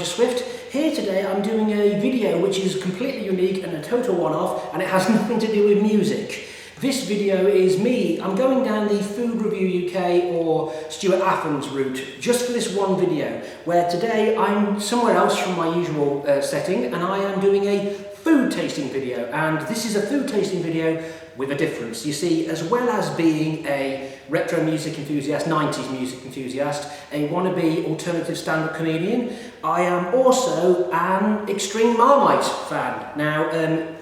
Roger Swift. Here today I'm doing a video which is completely unique and a total one-off, and it has nothing to do with music. This video is me. I'm going down the Food Review UK or Stuart Athens route just for this one video, where today I'm somewhere else from my usual setting, and I am doing a food tasting video. And this is a food tasting video with a difference. You see, as well as being a retro music enthusiast, 90s music enthusiast, a wannabe alternative stand-up comedian, I am also an extreme Marmite fan. Now,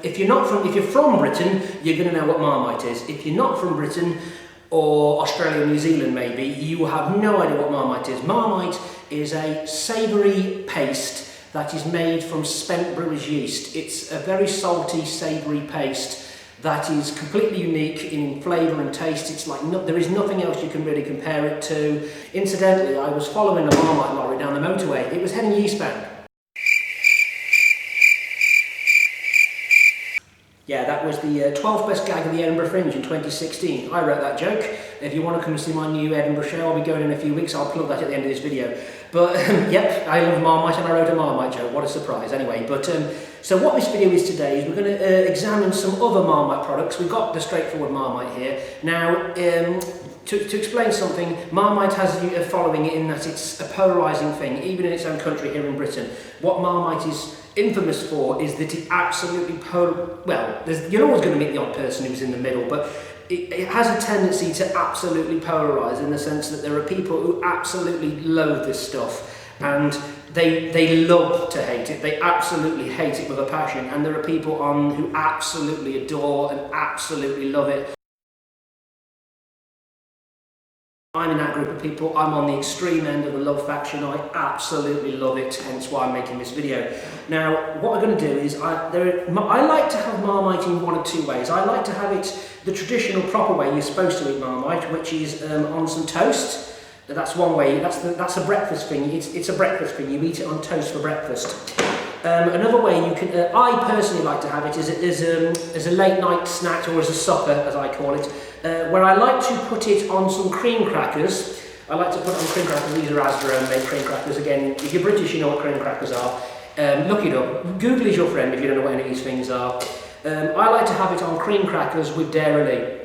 if you're from Britain, you're going to know what Marmite is. If you're not from Britain, or Australia, New Zealand maybe, you will have no idea what Marmite is. Marmite is a savoury paste that is made from spent brewer's yeast. It's a very salty, savoury paste that is completely unique in flavour and taste. It's like there is nothing else you can really compare it to. Incidentally, I was following a Marmite lorry down the motorway. It was heading eastbound. Yeah, that was the 12th best gag of the Edinburgh Fringe in 2016. I wrote that joke. If you want to come and see my new Edinburgh show, I'll be going in a few weeks. I'll plug that at the end of this video. But yep, I love Marmite and I wrote a Marmite joke. What a surprise. Anyway, but so what this video is today is we're going to examine some other Marmite products. We've got the straightforward Marmite here. Now, to explain something, Marmite has a following in that it's a polarising thing, even in its own country here in Britain. What Marmite is infamous for is that it absolutely you're always going to meet the odd person who's in the middle, but it has a tendency to absolutely polarise in the sense that there are people who absolutely loathe this stuff and they love to hate it. They absolutely hate it with a passion, and there are people who absolutely adore and absolutely love it. I'm in that group of people. I'm on the extreme end of the love faction. I absolutely love it, hence why I'm making this video. Now, what I'm going to do is, I like to have Marmite in one of two ways. I like to have it the traditional, proper way you're supposed to eat Marmite, which is on some toast. That's one way. That's a breakfast thing. It's a breakfast thing. You eat it on toast for breakfast. Another way you can, I personally like to have it as a late night snack, or as a supper, as I call it, where I like to put it on some cream crackers. I like to put it on cream crackers. These are Asda made cream crackers. Again, if you're British, you know what cream crackers are. Look it up. Google is your friend if you don't know what any of these things are. I like to have it on cream crackers with dairy.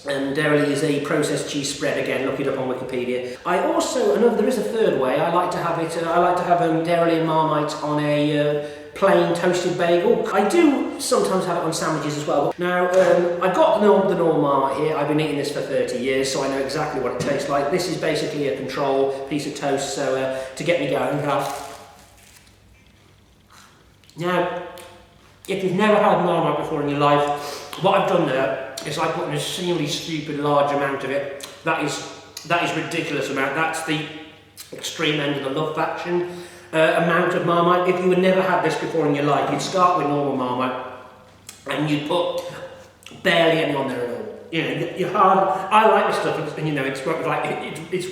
Dairy is a processed cheese spread. Again, look it up on Wikipedia. There is a third way. I like to have it. I like to have dairy and Marmite on a plain toasted bagel. I do sometimes have it on sandwiches as well. Now, I've got the normal Marmite here. I've been eating this for 30 years, so I know exactly what it tastes like. This is basically a control piece of toast, so to get me going. Now, if you've never had Marmite before in your life, what I've done there is like putting a extremely stupid large amount of it. That is ridiculous amount. That's the extreme end of the love faction amount of Marmite. If you had never had this before in your life, you'd start with normal Marmite and you'd put barely any on there at all. You know, you're hard. I like this stuff, and you know, it's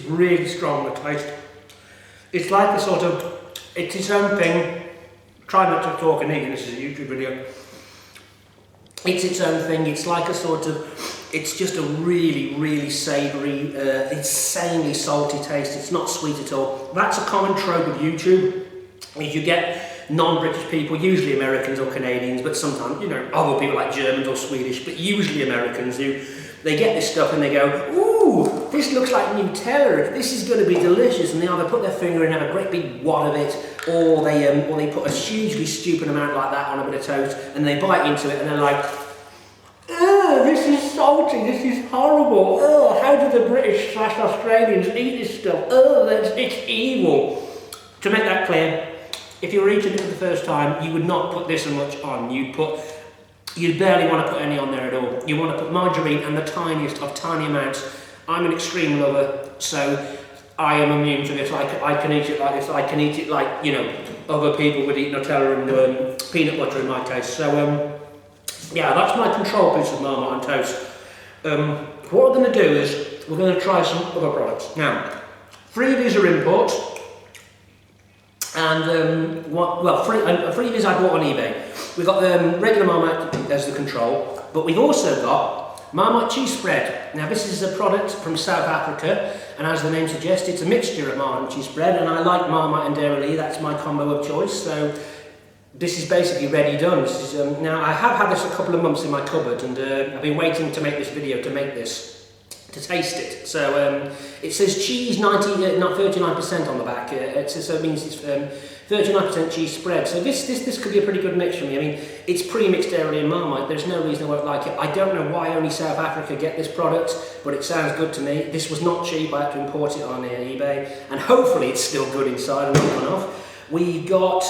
really strong, the taste. It's like it's its own thing. Try not to talk and eat. This is a YouTube video. It's its own thing. It's like it's just a really, really savoury, insanely salty taste. It's not sweet at all. That's a common trope of YouTube, is you get non-British people, usually Americans or Canadians, but sometimes, you know, other people like Germans or Swedish, but usually Americans they get this stuff and they go, ooh, this looks like Nutella, this is going to be delicious, and they either put their finger in and have a great big wad of it, or they put a hugely stupid amount like that on a bit of toast, and they bite into it and they're like, oh, this is salty, this is horrible, oh, how do the British / Australians eat this stuff, oh, it's evil. To make that clear, if you were eating it for the first time, you would not put this much on. You'd barely want to put any on there at all. You want to put margarine and the tiniest of tiny amounts. I'm an extreme lover, so I am immune to this. I can eat it like this. I can eat it like, you know, other people would eat Nutella and peanut butter in my case. So, yeah, that's my control piece of Marmite on toast. What we're going to do is we're going to try some other products. Now, 3 of these are imports. And, 3 of these I bought on eBay. We've got regular Marmite as the control, but we've also got Marmite cheese spread. Now this is a product from South Africa, and as the name suggests, it's a mixture of Marmite cheese spread, and I like Marmite and Dairy, that's my combo of choice, so this is basically ready done. This is, now I have had this a couple of months in my cupboard, and I've been waiting to make this video to taste it. So it says cheese 39% on the back, so it means it's 39% cheese spread. So this could be a pretty good mix for me. I mean, it's pre-mixed Dairy and Marmite. There's no reason I won't like it. I don't know why only South Africa get this product, but it sounds good to me. This was not cheap. I had to import it on eBay, and hopefully it's still good inside and not gone off. We got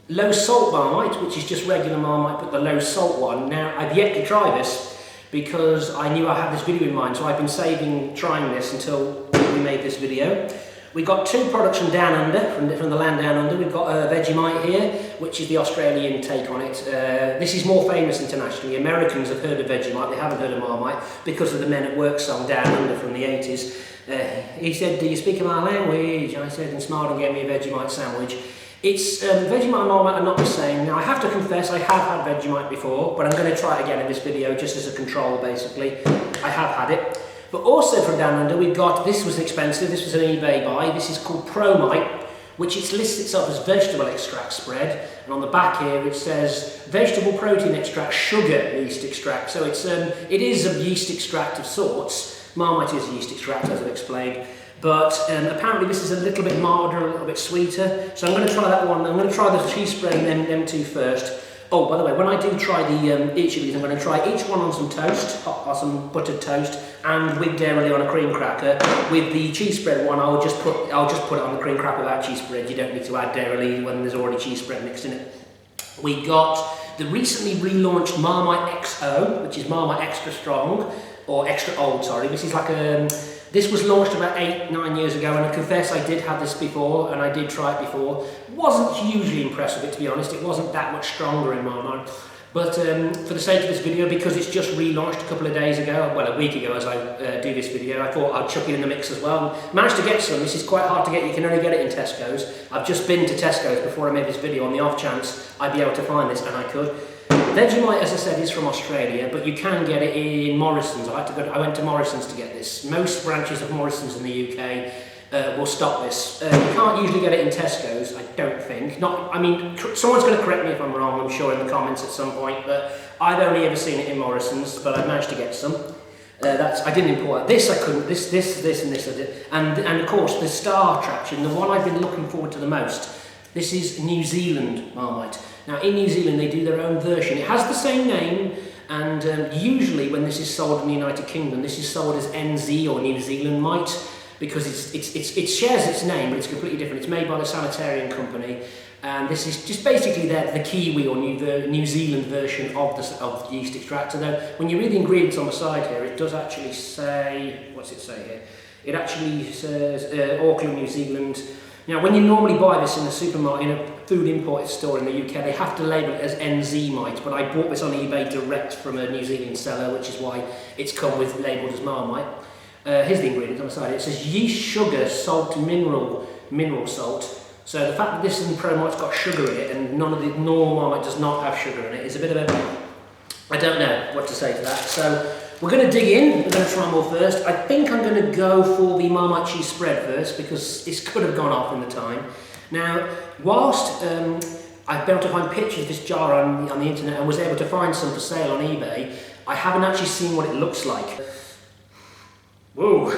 low salt Marmite, which is just regular Marmite, but the low salt one. Now I've yet to try this, because I knew I had this video in mind, so I've been saving trying this until we made this video. We got two products from Down Under, from the land Down Under. We've got Vegemite here, which is the Australian take on it. This is more famous internationally. Americans have heard of Vegemite, they haven't heard of Marmite, because of the Men at Work song Down Under from the 80s. He said, "Do you speak my language?" I said, and smiled and gave me a Vegemite sandwich. It's Vegemite and Marmite are not the same. Now I have to confess I have had Vegemite before, but I'm going to try it again in this video just as a control basically. I have had it. But also from Down Under we've got, this was expensive, this was an eBay buy, this is called Promite, which it lists itself as vegetable extract spread, and on the back here it says vegetable protein extract, sugar yeast extract. So it is a yeast extract of sorts. Marmite is a yeast extract, as I've explained. But apparently this is a little bit milder, a little bit sweeter. So I'm going to try that one. I'm going to try the cheese spread and them two first. Oh, by the way, when I do try each of these, I'm going to try each one on some toast, or some buttered toast, and with dairy on a cream cracker. With the cheese spread one, I'll just put it on the cream cracker without cheese spread. You don't need to add dairy when there's already cheese spread mixed in it. We got the recently relaunched Marmite XO, which is Marmite Extra Strong, or Extra Old, sorry. This is like a... This was launched about 8-9 years ago, and I confess I did have this before, and I did try it before. Wasn't hugely impressed with it, to be honest. It wasn't that much stronger in my mind. But for the sake of this video, because it's just relaunched a couple of days ago, well, a week ago as I do this video, I thought I'd chuck it in the mix as well. Managed to get some. This is quite hard to get. You can only get it in Tesco's. I've just been to Tesco's before I made this video on the off chance I'd be able to find this, and I could. Vegemite, as I said, is from Australia, but you can get it in Morrison's. I went to Morrison's to get this. Most branches of Morrison's in the UK will stock this. You can't usually get it in Tesco's, I don't think. I mean, someone's going to correct me if I'm wrong, I'm sure, in the comments at some point, but I've only ever seen it in Morrison's, but I managed to get some. I didn't import it. This I couldn't. This and this I did. And of course, the star attraction, the one I've been looking forward to the most, this is New Zealand Marmite. Now in New Zealand they do their own version. It has the same name, and usually when this is sold in the United Kingdom, this is sold as NZ or New Zealand Mite, because it shares its name, but it's completely different. It's made by the Sanitarian Company, and this is just basically the Kiwi or New Zealand version of the yeast extractor. Though when you read the ingredients on the side here, it does actually say, what's it say here? It actually says Auckland, New Zealand. Now, when you normally buy this in a supermarket, in a food imported store in the UK, they have to label it as NZ Mite, but I bought this on eBay direct from a New Zealand seller, which is why it's come with labelled as Marmite. Here's the ingredients on the side. It says yeast, sugar, salt, mineral salt. So the fact that this in Promite's got sugar in it, and none of the normal Marmite does not have sugar in it, is a bit of a... I don't know what to say to that. So we're going to dig in. We're going to try more first. I think I'm going to go for the Marmite cheese spread first, because this could have gone off in the time. Now, whilst I've been able to find pictures of this jar on the internet and was able to find some for sale on eBay, I haven't actually seen what it looks like. Whoa,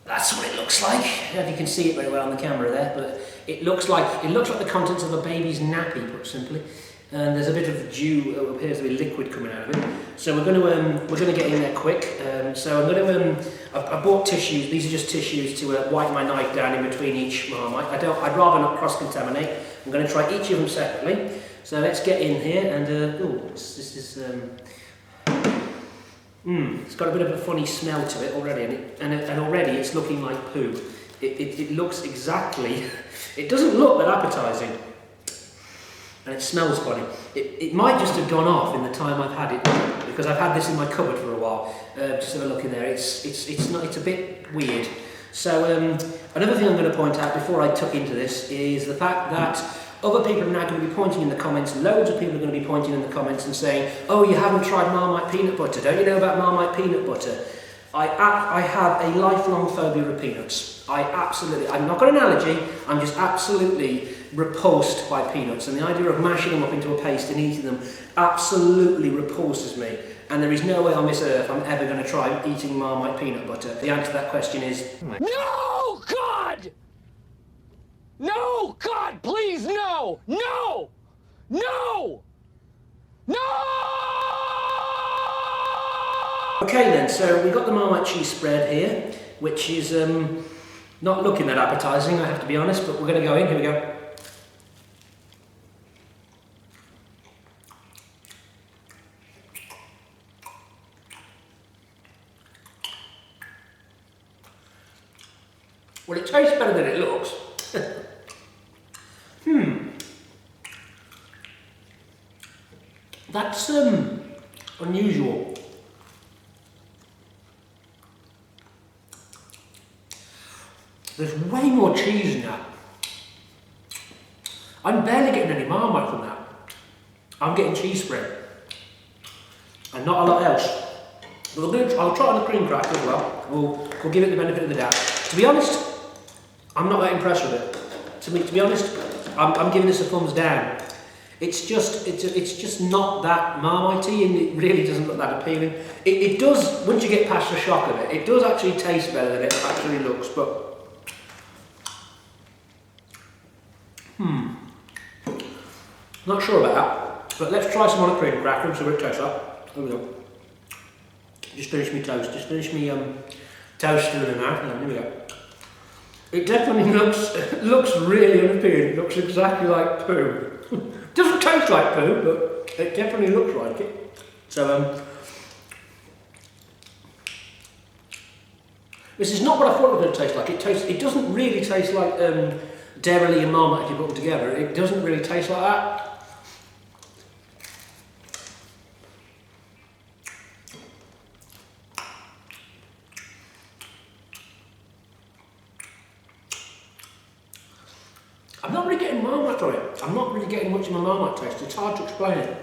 that's what it looks like. I don't know if you can see it very well on the camera there, but it looks like the contents of a baby's nappy, put simply. And there's a bit of dew, that appears to be liquid coming out of it. So we're going to get in there quick. So I'm going to I bought tissues. These are just tissues to wipe my knife down in between each Marmite. I'd rather not cross-contaminate. I'm going to try each of them separately. So let's get in here and this is it's got a bit of a funny smell to it already, and already it's looking like poo. It looks exactly. It doesn't look that appetising. And it smells funny. It might just have gone off in the time I've had it, because I've had this in my cupboard for a while. Just have a look in there. It's a bit weird. So another thing I'm going to point out before I tuck into this is the fact that Other people are now going to be pointing in the comments, loads of people are going to be pointing in the comments and saying, oh, you haven't tried Marmite peanut butter, don't you know about Marmite peanut butter? I have a lifelong phobia of peanuts. I'm not got an allergy, I'm just absolutely repulsed by peanuts, and the idea of mashing them up into a paste and eating them absolutely repulses me. And there is no way on this earth I'm ever going to try eating Marmite peanut butter. The answer to that question is... No, God! No, God, please, no! No! No! No! Okay then, so we've got the Marmite cheese spread here, which is not looking that appetising, I have to be honest, but we're going to go in. Here we go. Well, it tastes better than it looks. That's unusual. There's way more cheese in that. I'm barely getting any Marmite from that. I'm getting cheese spread. And not a lot else. But I'll try it on the cream cracker as well. We'll give it the benefit of the doubt. To be honest, I'm not that impressed with it. To be honest, I'm giving this a thumbs down. It's just not that Marmite-y, and it really doesn't look that appealing. It does, once you get past the shock of it, it does actually taste better than it actually looks, but... Not sure about that, but let's try some on a cream cracker and see what it tastes like. Here we go. Just finish me toast, toast in the mouth, and here we go. It definitely looks really unappealing. It looks exactly like poo. Doesn't taste like poo, but it definitely looks like it. So this is not what I thought it was going to taste like. It doesn't really taste like Dairy and Marmite if you put them together. It doesn't really taste like that. I'm not really getting Marmite on it. I'm not really getting much of my Marmite taste. It's hard to explain it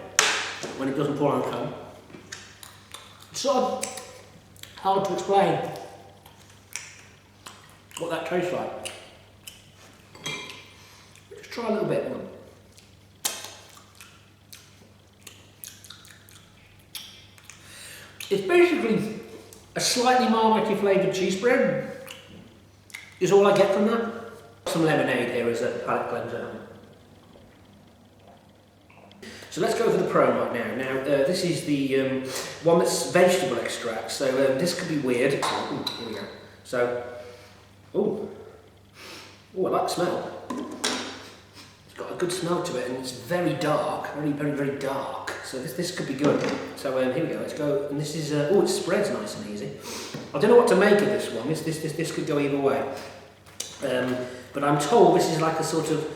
when it doesn't fall on the tongue. It's sort of hard to explain what that tastes like. Just try a little bit. It's basically a slightly Marmite flavoured cheese spread is all I get from that. Some lemonade here as a palate cleanser. So let's go for the Promite now. Now this is the one that's vegetable extract, so this could be weird. Ooh, here we go. So, oh, I like the smell. It's got a good smell to it, and it's very dark, very dark. So this could be good. So here we go. Let's go. And this is it spreads nice and easy. I don't know what to make of this one. This could go either way. But I'm told this is like a sort of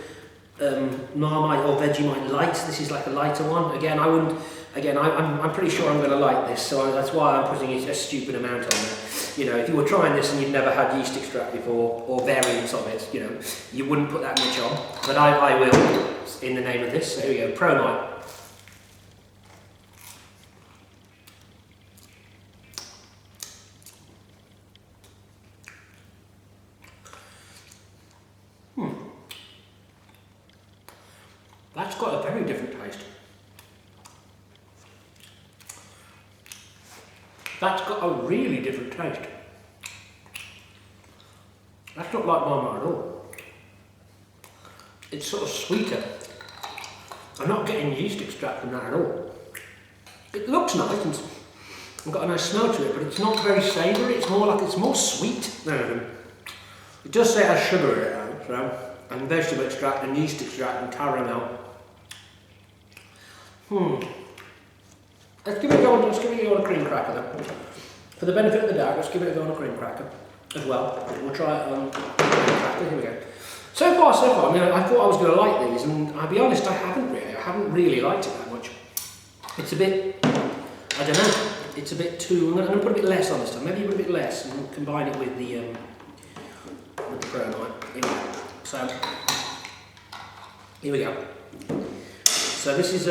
Marmite or Vegemite light. This is like a lighter one. Again, I'm pretty sure I'm going to like this, so that's why I'm putting a stupid amount on there. You know, if you were trying this and you'd never had yeast extract before, or variants of it, you know, you wouldn't put that much on. But I will, in the name of this. So here we go, Promite. That's got a very different taste. That's got a really different taste. That's not like Marmite at all. It's sort of sweeter. I'm not getting yeast extract from that at all. It looks nice and it's got a nice smell to it, but it's not very savoury. It's more sweet. It does say it has sugar in it, so, and vegetable extract and yeast extract and caramel. Let's give it a go on a cream cracker then. For the benefit of the doubt, let's give it a go on a cream cracker as well. We'll try it on cream cracker. Here we go. So far. I mean, I thought I was going to like these, and I'll be honest, I haven't really liked it that much. It's a bit, I don't know, it's a bit too, I'm going to put a bit less on this time, maybe a bit less, and we'll combine it with the Promite. So, Here we go. So this is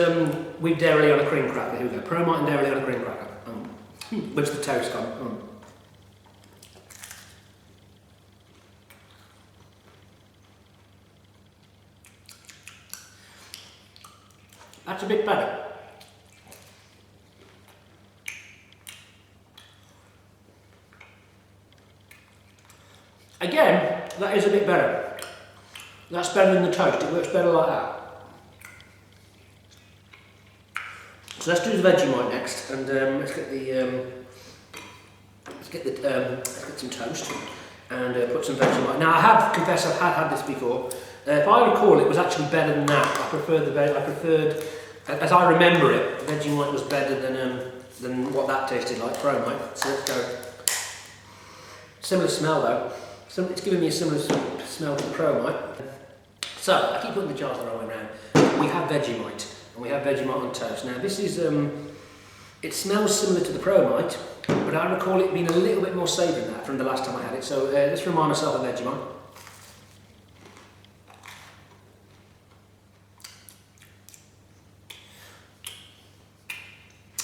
with dairy on a cream cracker. Here we go. Promite and dairy on a cream cracker. Where's the toast gone? That's a bit better. Again, that is a bit better. That's better than the toast. It works better like that. So let's do the Vegemite next, and let's get some toast and put some Vegemite. Now I have confessed I've had this before. If I recall, it was actually better than that. I preferred, as I remember it, Vegemite was better than what that tasted like, Promite. So let's go. Similar smell though. It's giving me a similar smell to the Promite. So I keep putting the jars the wrong way around. We have Vegemite. And we have Vegemite on toast. Now this is, it smells similar to the Promite, but I recall it being a little bit more savoury than that from the last time I had it. So let's remind myself of Vegemite.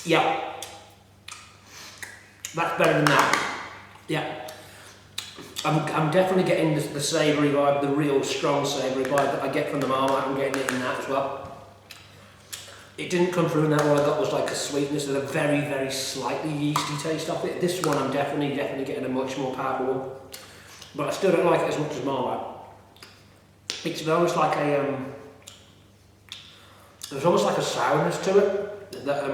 Yeah, that's better than that. Yeah, I'm definitely getting the savoury vibe, the real strong savoury vibe that I get from the Marmite. I'm getting it in that as well. It didn't come through in that. What I got was like a sweetness and a very, very slightly yeasty taste of it. This one I'm definitely getting a much more powerful one. But I still don't like it as much as Marmite. It's almost like there's almost like a sourness to it. That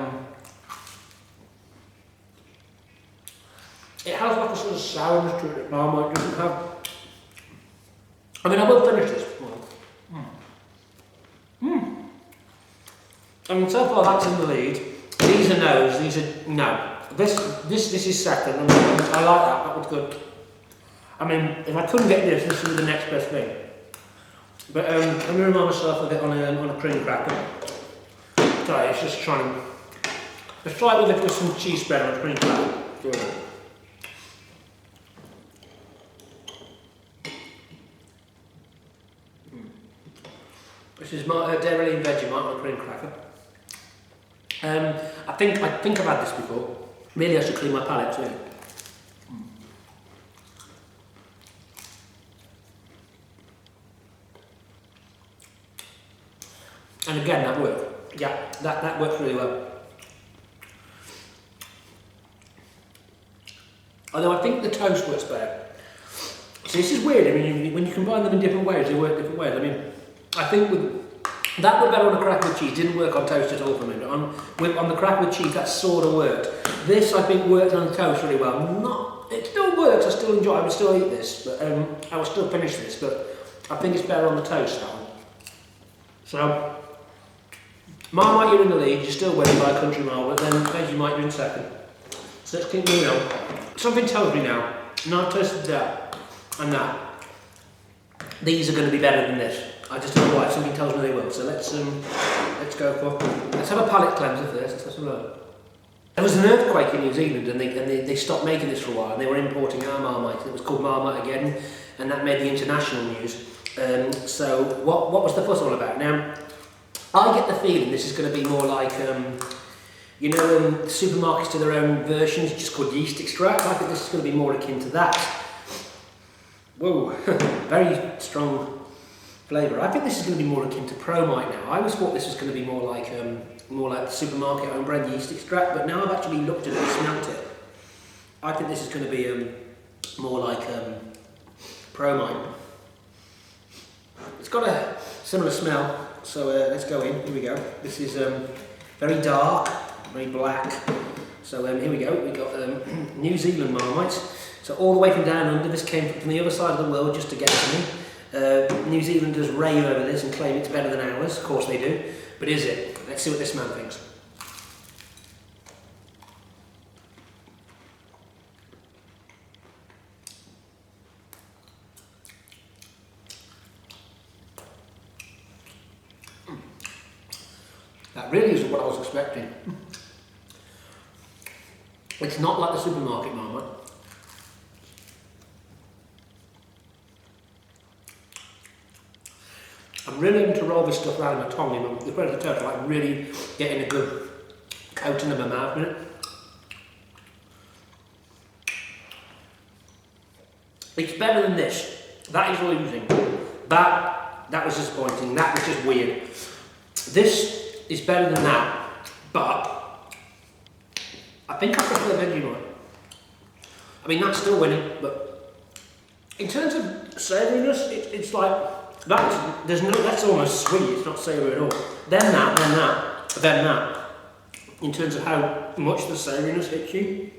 it has like a sort of sourness to it that Marmite doesn't have. I mean, I will finish this. I mean, so far that's in the lead. These are no's, these are no. This is second, and I like that. That was good. I mean, if I couldn't get this would be the next best thing. But I'm going to remind myself of it on a cream cracker. Sorry, it's just trying to. Let's try it with some cheese spread on a cream cracker. This is my dairy and Vegemite on a cream cracker. I think I've had this before. Maybe I should clean my palate too. And again, that worked. Yeah, that worked really well. Although I think the toast works better. So this is weird. I mean, when you combine them in different ways, they work different ways. I mean, I think that worked better on a cracker with cheese. Didn't work on toast at all for me. But on the cracker with cheese, that sort of worked. This I think worked on the toast really well. It still works. I still enjoy it. I would still eat this, but I will still finish this. But I think it's better on the toast now. So Marmite, you're in the lead. You're still winning by a country mile. But then Vegemite, you're in second. So let's keep moving on. Something tells me now. Now I've tasted that and that. These are going to be better than this. I just don't know why. Something tells me they will. So let's go for. Let's have a palate cleanser first. Let's have some look. There was an earthquake in New Zealand, and they stopped making this for a while. And they were importing our Marmite. It was called Marmite again, and that made the international news. So what was the fuss all about? Now, I get the feeling this is going to be more like you know, supermarkets do their own versions, just called yeast extract. I think this is going to be more akin to that. Whoa, very strong flavour. I think this is going to be more akin to Promite now. I always thought this was going to be more like the supermarket own brand yeast extract, but now I've actually looked at it and smelt it. I think this is going to be more like Promite. It's got a similar smell, so let's go in. Here we go. This is very dark, very black. So here we go. We got New Zealand Marmite. So all the way from down under. This came from the other side of the world just to get to me. New Zealanders rave over this and claim it's better than ours. Of course they do. But is it? Let's see what this man thinks. That really isn't what I was expecting. It's not like the supermarket Marmite. really having to roll this stuff around in my tongue, in the bread of the toast, like really getting a good coating of my mouth in it. It's better than this. That is losing. That was disappointing. That was just weird. This is better than that, but I think I prefer Vegemite. I mean, that's still winning, but in terms of savouriness, it's like that's almost sweet. It's not savoury at all. Then that. In terms of how much the savouriness hits you.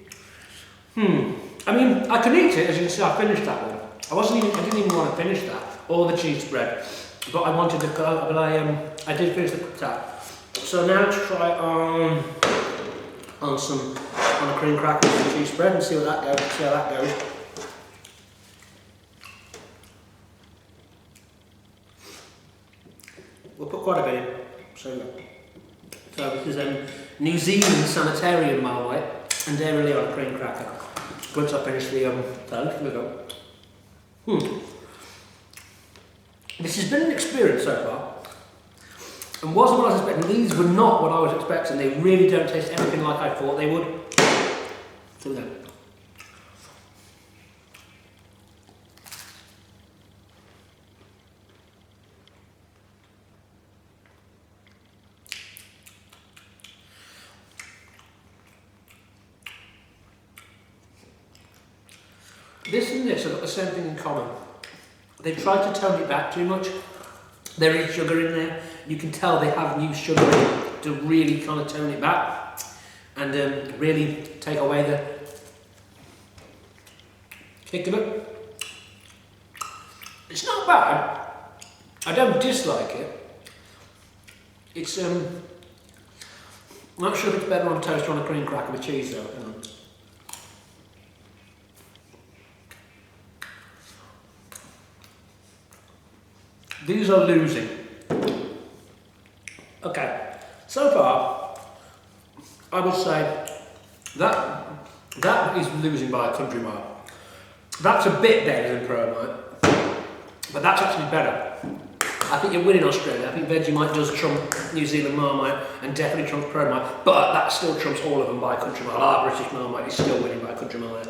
I mean, I can eat it, as you can see. I finished that one. I didn't even want to finish that, or the cheese spread, but I wanted to go. But I did finish the that. So now let's try on a cream cracker with the cheese spread and see what that goes. See how that goes. We'll put quite a bit in. So this is New Zealand Sanitarium Marmite and dairy on a cream cracker. Once I finish the toast, here we go. This has been an experience so far, and wasn't what I was expecting. These were not what I was expecting. They really don't taste anything like I thought they would. So then, this and this have got the same thing in common. They've tried to tone it back too much. There is sugar in there. You can tell they have used sugar in to really kind of tone it back and really take away the kick of it. It's not bad. I don't dislike it. It's I'm not sure if it's better on toast or on a cream cracker with cheese though. These are losing. Okay, so far, I would say that is losing by a country mile. That's a bit better than Promite, but that's actually better. I think you're winning Australia. I think Vegemite does trump New Zealand Marmite and definitely trumps Promite, but that still trumps all of them by a country mile. Our British Marmite is still winning by a country mile.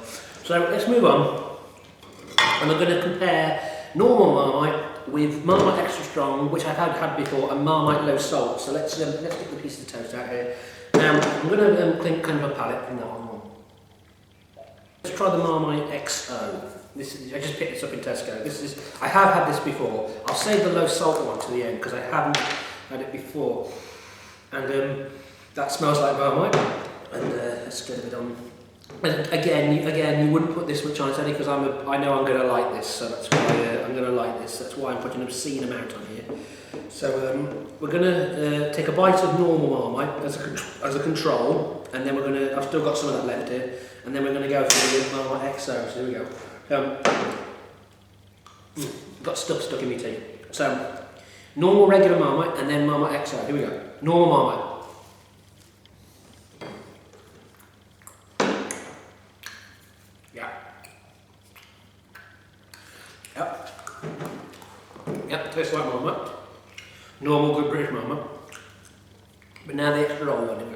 So let's move on, and we're going to compare normal Marmite with Marmite Extra Strong, which I've had before, and Marmite Low Salt. So let's get the piece of toast out here. I'm going to clean kind of a palette from that one. Let's try the Marmite XO. I just picked this up in Tesco. I have had this before. I'll save the low salt one to the end because I haven't had it before. And that smells like Marmite. And let's get a bit on. And again, you wouldn't put this much on, only because I know I'm going to like this, so that's why I'm going to like this. That's why I'm putting an obscene amount on here. So we're going to take a bite of normal Marmite as a control, and then I've still got some of that left here, and then we're going to go for the Marmite XO. So here we go. Got stuff stuck in my teeth. So normal regular Marmite, and then Marmite XO. Here we go. Normal Marmite. Yep, tastes like Marmite. Normal good British Marmite. But now the extra roll one.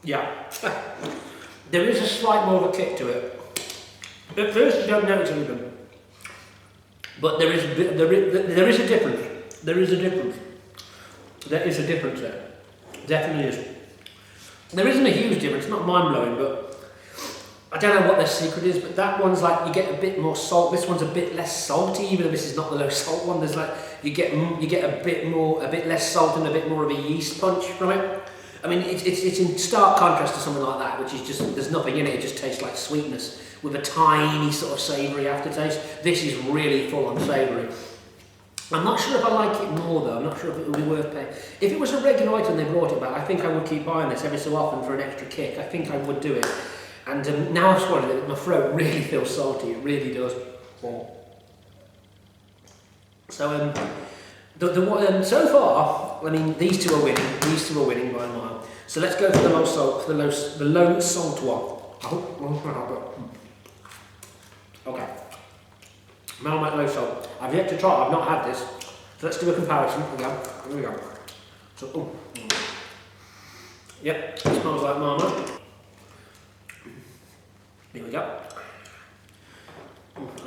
Yeah. There is a slight more of a kick to it. At first you don't notice anything. But there is a difference. There is a difference. There is a difference there. Definitely is. There isn't a huge difference, not mind-blowing, but I don't know what their secret is, but that one's like, you get a bit more salt, this one's a bit less salty, even though this is not the low salt one. There's like, you get a bit less salt and a bit more of a yeast punch from it. I mean, it's in stark contrast to something like that, which is just, there's nothing in it, it just tastes like sweetness, with a tiny sort of savoury aftertaste. This is really full on savoury. I'm not sure if I like it more though, I'm not sure if it would be worth paying. If it was a regular item and they brought it back, I think I would keep buying this every so often for an extra kick. I think I would do it. And now I've swallowed it, my throat really feels salty, it really does. So So far, I mean, these two are winning. These two are winning by a mile. So let's go for the low salt, the low salt one. Okay. Marmite low salt. I've yet to try. I've not had this. So let's do a comparison. Here we go. So, yep, it smells like Marmite. Here we go.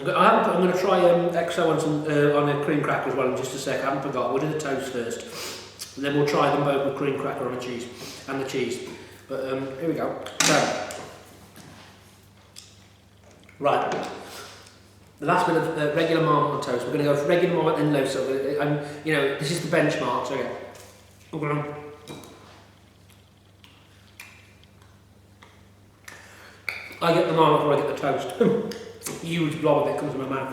I'm going to try XO on a cream cracker as well in just a sec. I haven't forgot. We'll do the toast first, and then we'll try them both with cream cracker on the cheese and the cheese. But here we go. So, right, the last bit of regular Marmite on toast. We're going to go for regular Marmite and low salt. You know, this is the benchmark. So yeah, I'm going to. I get the Marmite before I get the toast. Huge blob of it comes in my mouth.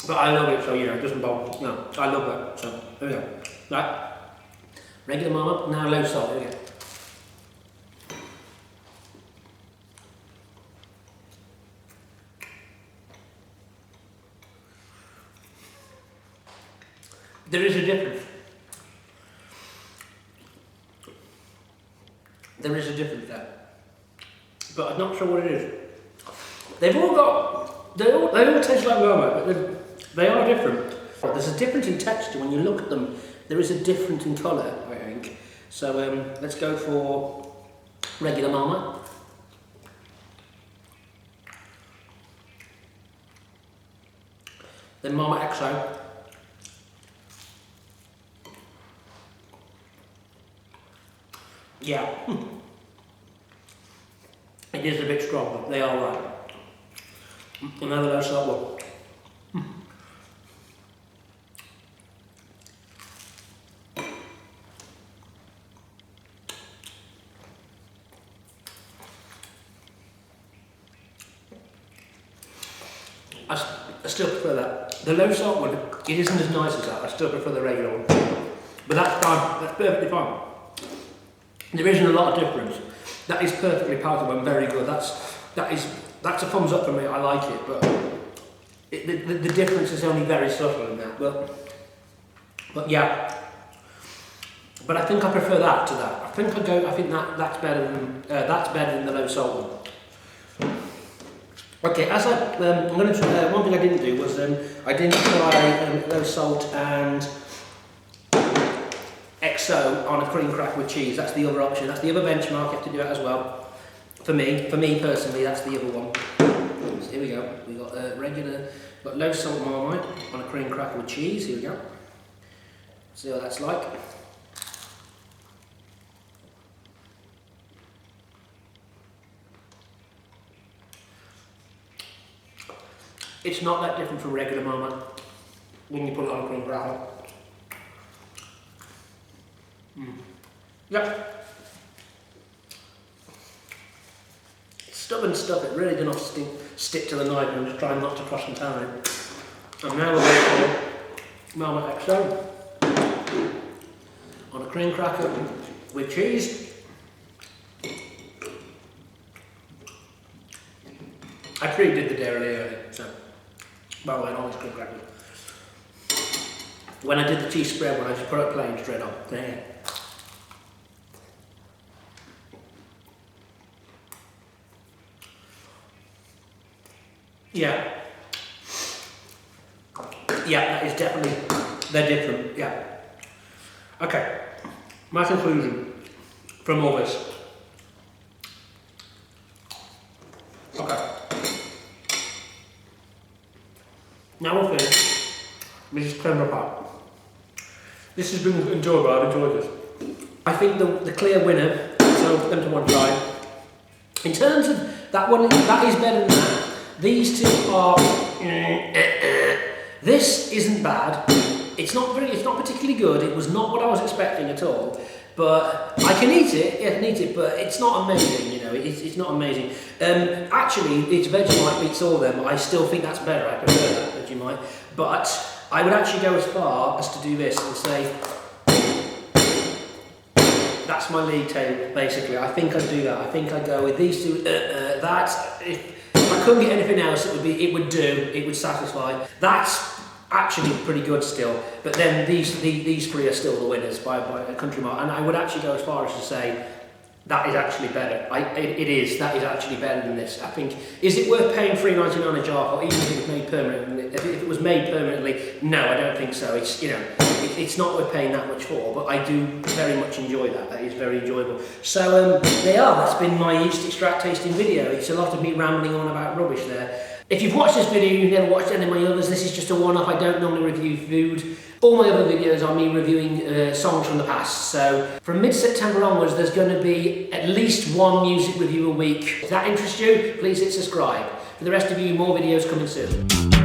But I love it, so you know, it doesn't bother. No, I love that. So, there we go. Right. Regular Marmite, now low salt. There we go. There is a difference. There is a difference there. But I'm not sure what it is. They all taste like Marmite, but they are different. There's a difference in texture when you look at them. There is a difference in colour, I think. So let's go for regular Marmite. Then Marmite XO. Yeah. It is a bit strong, but they are right. Another low salt one. I still prefer that. The low salt one, it isn't as nice as that. I still prefer the regular one. But that's fine. That's perfectly fine. There isn't a lot of difference. That is perfectly palatable and very good. That's a thumbs up for me. I like it, but the difference is only very subtle in that. But yeah. But I think I prefer that to that. I think that's better than the low salt one. Okay, as I'm going to try. One thing I didn't do was I didn't try low salt and XO on a cream cracker with cheese. That's the other option. That's the other benchmark. You have to do that as well. For me personally, that's the other one. So here we go. We got got low salt Marmite on a cream cracker with cheese. Here we go. See what that's like. It's not that different from regular Marmite when you put it on a cream cracker. Yep. Stubborn stuff, it really does not stick to the knife, and I'm just trying not to cross contaminate. And now we're going for Marmite XO on a cream cracker with cheese. I pre-did the dairy earlier, so by the way, not this cream cracker. When I did the cheese spread one, I just put it plain straight on. There. Yeah. Yeah, that is definitely, they're different, yeah. Okay, my conclusion from all this. Okay. Now we're finished. We just clean them apart. This has been enjoyable, I've enjoyed this. I think the clear winner, so for them to one side. In terms of that one, that is better than that. These two are. This isn't bad. It's not particularly good. It was not what I was expecting at all. But I can eat it. Yeah, I can eat it. But it's not amazing. You know, it's not amazing. Actually, it's Vegemite beats all of them. I still think that's better. I prefer that Vegemite. But I would actually go as far as to do this and say that's my league table. Basically, I think I'd do that. I think I'd go with these two. If I couldn't get anything else, it would do. It would satisfy. I actually pretty good still. But then these three are still the winners by a country mile. And I would actually go as far as to say that is actually better. That is actually better than this. I think, is it worth paying $3.99 a jar for, even if it was made permanently? If it was made permanently, no, I don't think so. It's, you know, it's not worth paying that much for, but I do very much enjoy that. That is very enjoyable. So that's been my yeast extract tasting video. It's a lot of me rambling on about rubbish there. If you've watched this video and you've never watched any of my others, this is just a one-off. I don't normally review food. All my other videos are me reviewing songs from the past. So from mid-September onwards, there's going to be at least one music review a week. If that interests you, please hit subscribe. For the rest of you, more videos coming soon.